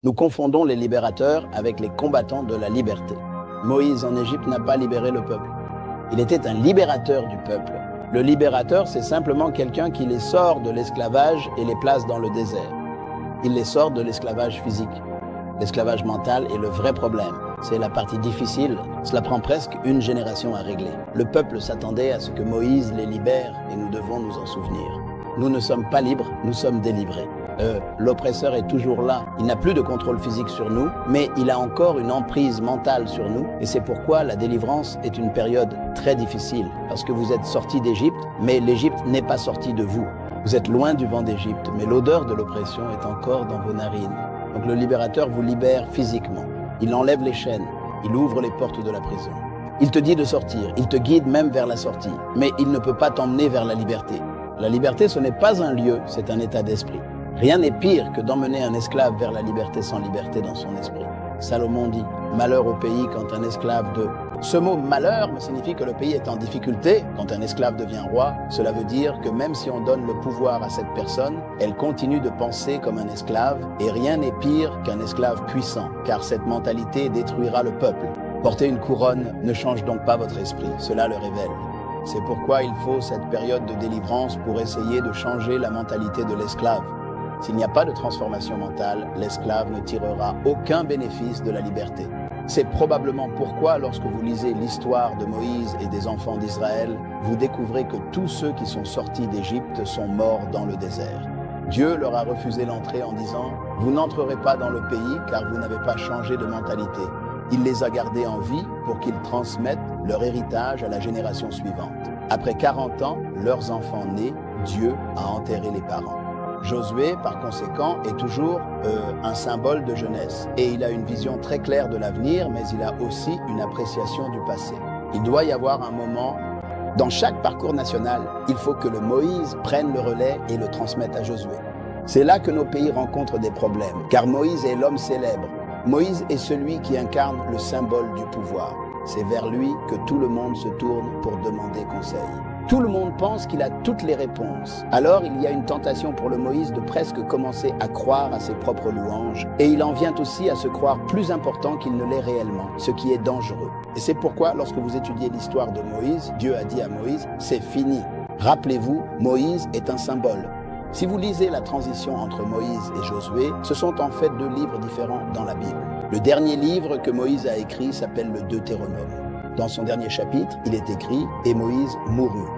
Nous confondons les libérateurs avec les combattants de la liberté. Moïse en Égypte n'a pas libéré le peuple. Il était un libérateur du peuple. Le libérateur, c'est simplement quelqu'un qui les sort de l'esclavage et les place dans le désert. Il les sort de l'esclavage physique. L'esclavage mental est le vrai problème. C'est la partie difficile. Cela prend presque une génération à régler. Le peuple s'attendait à ce que Moïse les libère et nous devons nous en souvenir. Nous ne sommes pas libres, nous sommes délivrés. L'oppresseur est toujours là. Il n'a plus de contrôle physique sur nous, mais il a encore une emprise mentale sur nous. Et c'est pourquoi la délivrance est une période très difficile. Parce que vous êtes sortis d'Égypte, mais l'Égypte n'est pas sortie de vous. Vous êtes loin du vent d'Égypte, mais l'odeur de l'oppression est encore dans vos narines. Donc le libérateur vous libère physiquement. Il enlève les chaînes, il ouvre les portes de la prison. Il te dit de sortir, il te guide même vers la sortie, mais il ne peut pas t'emmener vers la liberté. La liberté, ce n'est pas un lieu, c'est un état d'esprit. Rien n'est pire que d'emmener un esclave vers la liberté sans liberté dans son esprit. Salomon dit « Malheur au pays quand un esclave de… » Ce mot « malheur » signifie que le pays est en difficulté. Quand un esclave devient roi, cela veut dire que même si on donne le pouvoir à cette personne, elle continue de penser comme un esclave, et rien n'est pire qu'un esclave puissant, car cette mentalité détruira le peuple. Porter une couronne ne change donc pas votre esprit, cela le révèle. C'est pourquoi il faut cette période de délivrance pour essayer de changer la mentalité de l'esclave. S'il n'y a pas de transformation mentale, l'esclave ne tirera aucun bénéfice de la liberté. C'est probablement pourquoi, lorsque vous lisez l'histoire de Moïse et des enfants d'Israël, vous découvrez que tous ceux qui sont sortis d'Égypte sont morts dans le désert. Dieu leur a refusé l'entrée en disant « Vous n'entrerez pas dans le pays car vous n'avez pas changé de mentalité ». Il les a gardés en vie pour qu'ils transmettent leur héritage à la génération suivante. Après 40 ans, leurs enfants nés, Dieu a enterré les parents. Josué, par conséquent, est toujours un symbole de jeunesse. Et il a une vision très claire de l'avenir, mais il a aussi une appréciation du passé. Il doit y avoir un moment, dans chaque parcours national, il faut que le Moïse prenne le relais et le transmette à Josué. C'est là que nos pays rencontrent des problèmes, car Moïse est l'homme célèbre. Moïse est celui qui incarne le symbole du pouvoir. C'est vers lui que tout le monde se tourne pour demander conseil. Tout le monde pense qu'il a toutes les réponses. Alors il y a une tentation pour le Moïse de presque commencer à croire à ses propres louanges. Et il en vient aussi à se croire plus important qu'il ne l'est réellement, ce qui est dangereux. Et c'est pourquoi lorsque vous étudiez l'histoire de Moïse, Dieu a dit à Moïse, c'est fini. Rappelez-vous, Moïse est un symbole. Si vous lisez la transition entre Moïse et Josué, ce sont en fait deux livres différents dans la Bible. Le dernier livre que Moïse a écrit s'appelle le Deutéronome. Dans son dernier chapitre, il est écrit « Et Moïse mourut ».